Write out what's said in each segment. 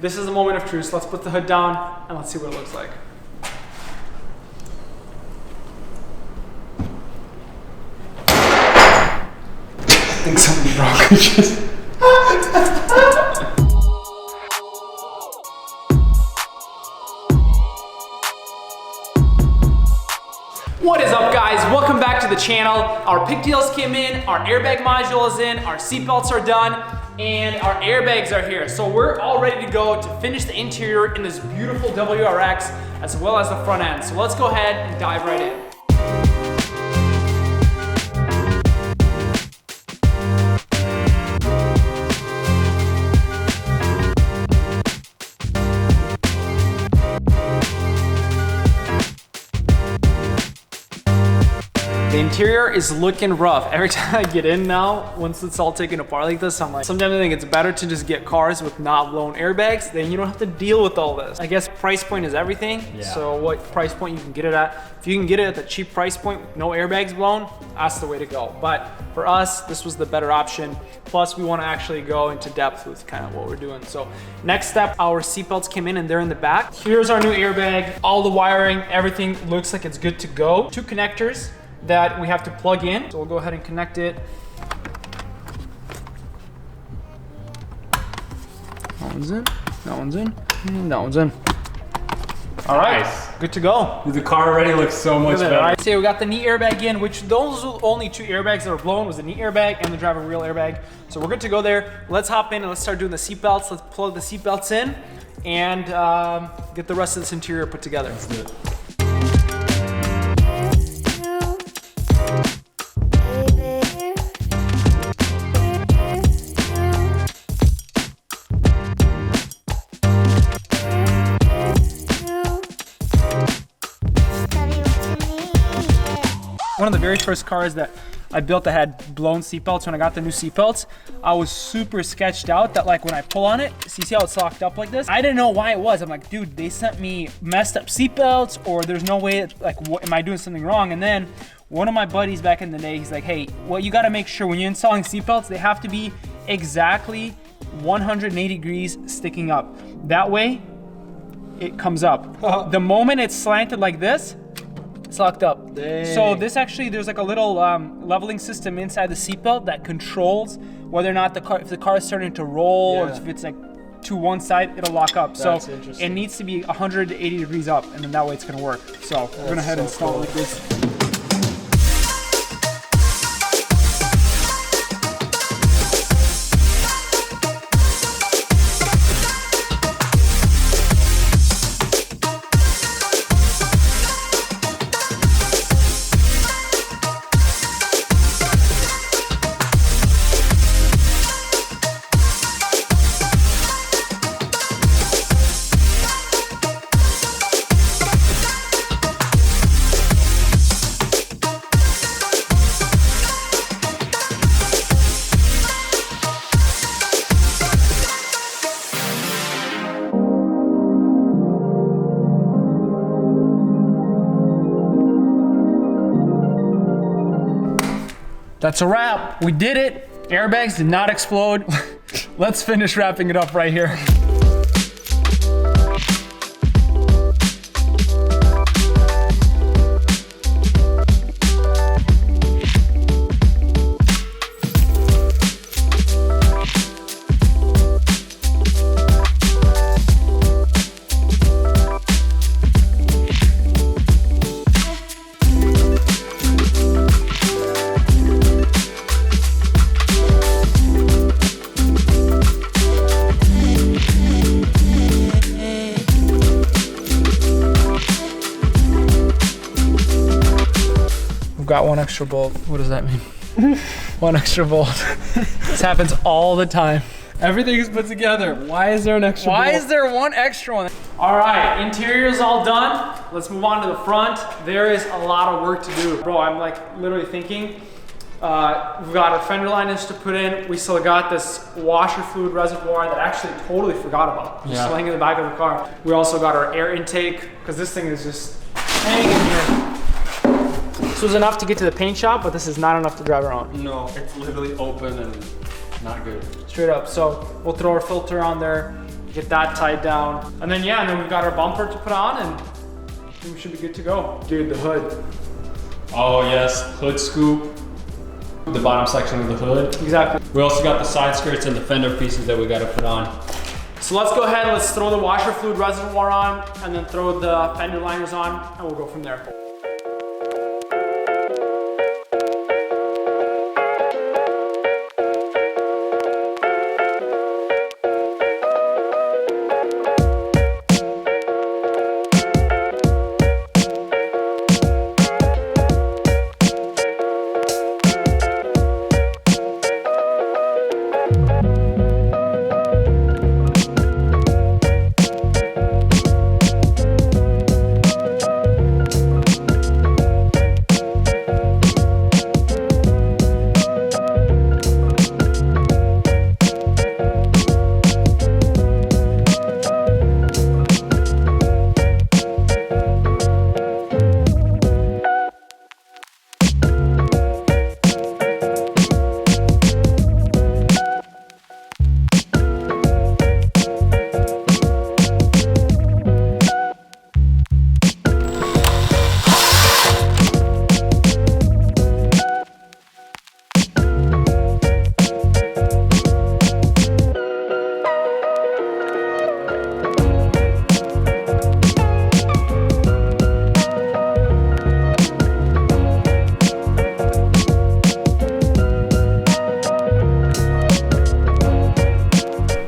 This is the moment of truth. So let's put the hood down and let's see what it looks like. I think something's wrong. What is up, guys? Welcome back to the channel. Our pigtails came in, our airbag module is in, our seatbelts are done, and our airbags are here. So we're all ready to go to finish the interior in this beautiful WRX as well as the front end. So let's go ahead and dive right in. The interior is looking rough. Every time I get in now, once it's all taken apart like this, I'm like, sometimes I think it's better to just get cars with not blown airbags, then you don't have to deal with all this. I guess price point is everything. Yeah. So what price point you can get it at. If you can get it at the cheap price point with no airbags blown, that's the way to go. But for us, this was the better option. Plus we want to actually go into depth with kind of what we're doing. So next step, our seatbelts came in and they're in the back. Here's our new airbag. All the wiring, everything looks like it's good to go. 2 connectors that we have to plug in. So we'll go ahead and connect it. That one's in, that one's in, and that one's in. All right, nice. Good to go. The car already looks so much better. Right. So we got the knee airbag in, which those are only 2 airbags that were blown, was the knee airbag and the driver wheel airbag. So we're good to go there. Let's hop in and let's start doing the seatbelts. Let's plug the seatbelts in and get the rest of this interior put together. Let's do it. One of the very first cars that I built that had blown seatbelts, when I got the new seatbelts, I was super sketched out that like when I pull on it, see how it's locked up like this? I didn't know why it was. I'm like, dude, they sent me messed up seatbelts, or there's no way, like, what, am I doing something wrong? And then one of my buddies back in the day, he's like, hey, well, you gotta make sure when you're installing seatbelts, they have to be exactly 180 degrees sticking up. That way, it comes up. The moment it's slanted like this, it's locked up. Dang. So this actually, there's like a little leveling system inside the seatbelt that controls whether or not if the car is starting to roll, or if it's like to one side, it'll lock up. That's so it needs to be 180 degrees up, and then that way it's gonna work. So we're gonna head and install it like this. That's a wrap. We did it. Airbags did not explode. Let's finish wrapping it up right here. Got 1 extra bolt. What does that mean? 1 extra bolt. This happens all the time. Everything is put together. Why is there an extra bolt? Why is there 1 extra one? All right, interior is all done. Let's move on to the front. There is a lot of work to do. Bro, I'm like literally thinking, we've got our fender liners to put in. We still got this washer fluid reservoir that I actually totally forgot about. Just laying in the back of the car. We also got our air intake, because this thing is just hanging here. This was enough to get to the paint shop, but this is not enough to drive around. No, it's literally open and not good. Straight up. So we'll throw our filter on there Get that tied down. And then, yeah, and then we've got our bumper to put on and we should be good to go. Dude, the hood. Oh yes, hood scoop. The bottom section of the hood. Exactly. We also got the side skirts and the fender pieces that we got to put on. So let's go ahead, let's throw the washer fluid reservoir on and then throw the fender liners on and we'll go from there.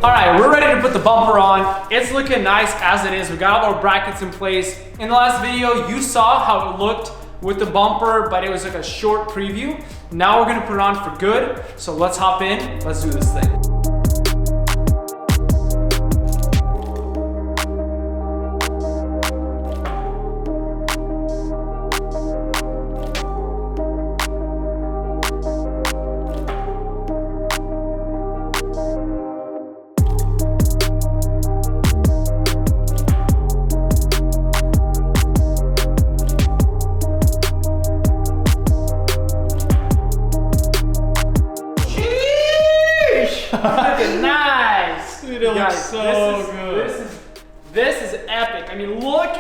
All right, we're ready to put the bumper on. It's looking nice as it is. We got all our brackets in place. In the last video, you saw how it looked with the bumper, but it was like a short preview. Now we're gonna put it on for good. So let's hop in, let's do this thing. Looking nice. Dude, it looks so good. This is epic. I mean, look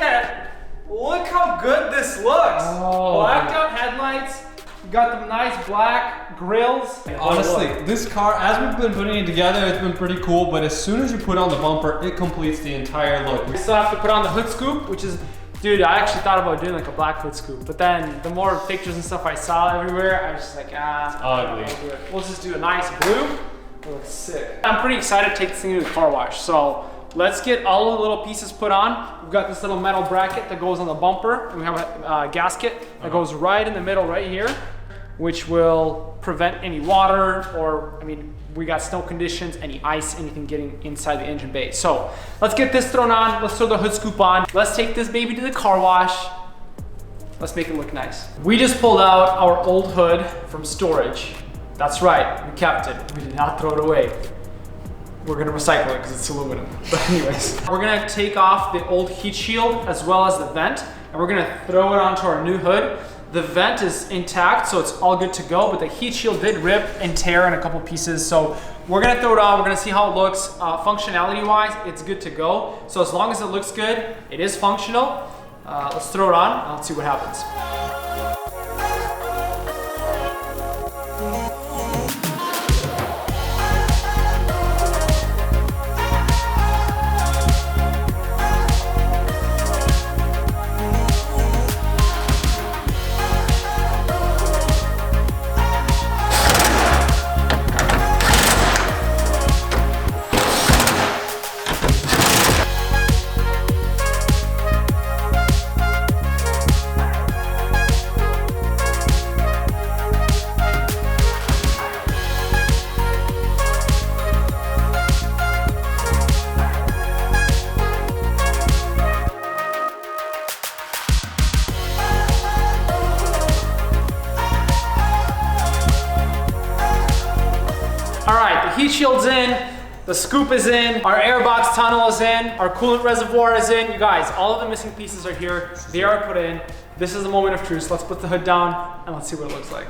how good this looks. Oh. Blacked out headlights. You got the nice black grills. Honestly, this car, as we've been putting it together, it's been pretty cool, but as soon as you put on the bumper, it completes the entire look. We still have to put on the hood scoop, which is, dude, I actually thought about doing like a black hood scoop, but then the more pictures and stuff I saw everywhere, I was just like, It's ugly. We'll just do a nice blue. It looks sick. I'm pretty excited to take this thing to the car wash. So let's get all the little pieces put on. We've got this little metal bracket that goes on the bumper, and we have a gasket that goes right in the middle right here, which will prevent any water or, I mean, we got snow conditions, any ice, anything getting inside the engine bay. So let's get this thrown on. Let's throw the hood scoop on. Let's take this baby to the car wash. Let's make it look nice. We just pulled out our old hood from storage. That's right, we kept it. We did not throw it away. We're gonna recycle it because it's aluminum. But anyways, we're gonna take off the old heat shield as well as the vent, and we're gonna throw it onto our new hood. The vent is intact, so it's all good to go, but the heat shield did rip and tear in a couple pieces. So we're gonna throw it on, we're gonna see how it looks. Functionality-wise, it's good to go. So as long as it looks good, it is functional. Let's throw it on, and let's see what happens. All right, the heat shield's in, the scoop is in, our airbox tunnel is in, our coolant reservoir is in. You guys, all of the missing pieces are here. They are put in. This is the moment of truth. Let's put the hood down and let's see what it looks like.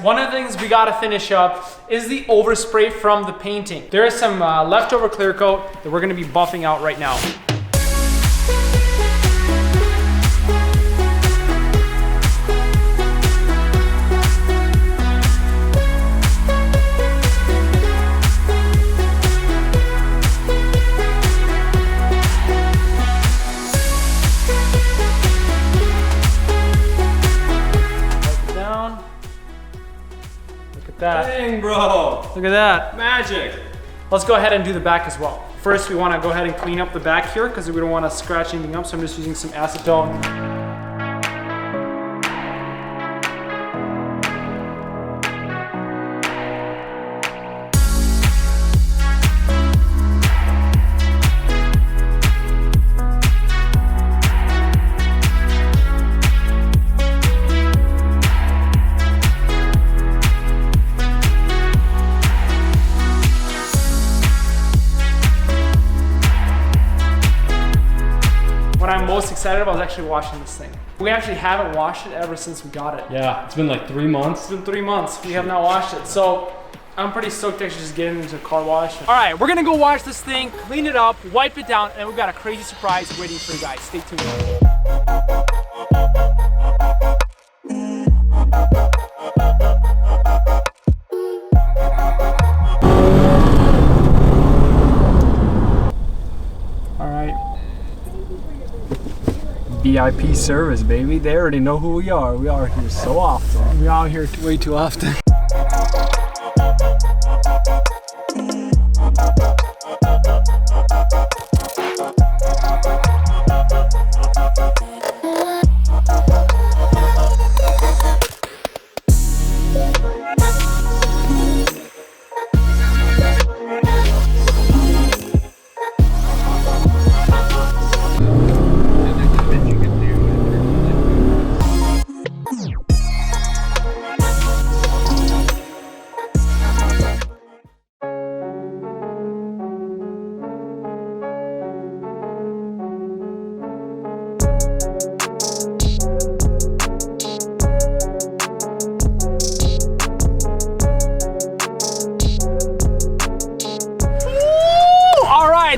One of the things we gotta finish up is the overspray from the painting. There is some leftover clear coat that we're gonna be buffing out right now. That. Dang, bro. Look at that. Magic. Let's go ahead and do the back as well. First, we want to go ahead and clean up the back here because we don't want to scratch anything up, so I'm just using some acetone. What I'm most excited about is actually washing this thing. We actually haven't washed it ever since we got it. Yeah, it's been like 3 months. It's been 3 months. We have not washed it. So I'm pretty stoked to actually just get into a car wash. All right, we're gonna go wash this thing, clean it up, wipe it down, and we've got a crazy surprise waiting for you guys. Stay tuned. VIP service, baby. They already know who we are. We are here so often. We're out here way too often.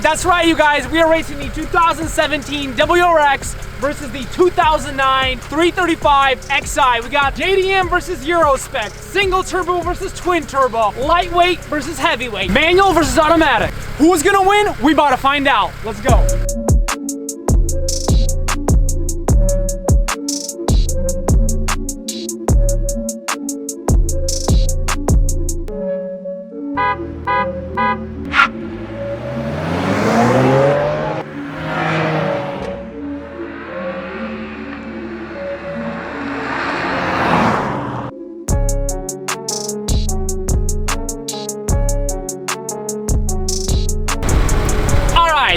That's right, you guys. We are racing the 2017 WRX versus the 2009 335 XI. We got JDM versus Euro spec, single turbo versus twin turbo, lightweight versus heavyweight, manual versus automatic. Who's gonna win? We about to find out. Let's go.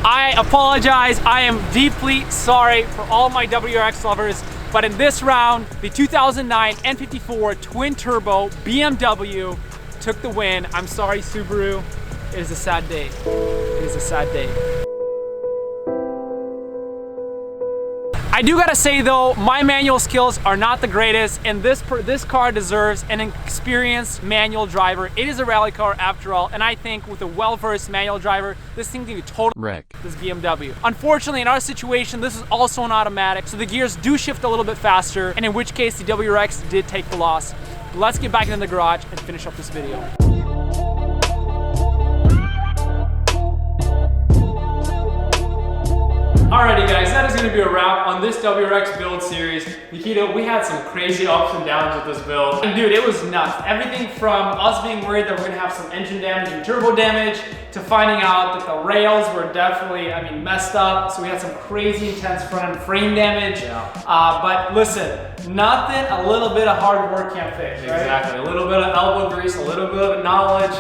I apologize. I am deeply sorry for all my WRX lovers, but in this round, the 2009 N54 twin turbo BMW took the win. I'm sorry, Subaru. It is a sad day. It is a sad day. I do gotta say though, my manual skills are not the greatest, and this car deserves an experienced manual driver. It is a rally car after all, and I think with a well-versed manual driver, this thing can be total wreck this BMW. Unfortunately, in our situation, this is also an automatic, so the gears do shift a little bit faster, and in which case the WRX did take the loss. But let's get back into the garage and finish up this video. Alrighty guys, that is going to be a wrap on this WRX build series. Nikita, we had some crazy ups and downs with this build. And dude, it was nuts. Everything from us being worried that we're going to have some engine damage and turbo damage, to finding out that the rails were definitely, messed up. So we had some crazy intense front end frame damage. Yeah. But listen, nothing a little bit of hard work can't fix, right? Exactly. A little bit of elbow grease, a little bit of knowledge.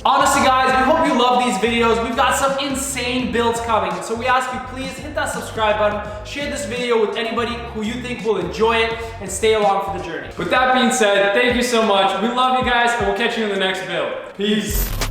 Honestly guys, we hope you love these videos. We've got some insane builds coming. So we ask you please hit that subscribe button, share this video with anybody who you think will enjoy it, and stay along for the journey. With that being said, thank you so much. We love you guys, and we'll catch you in the next build. Peace.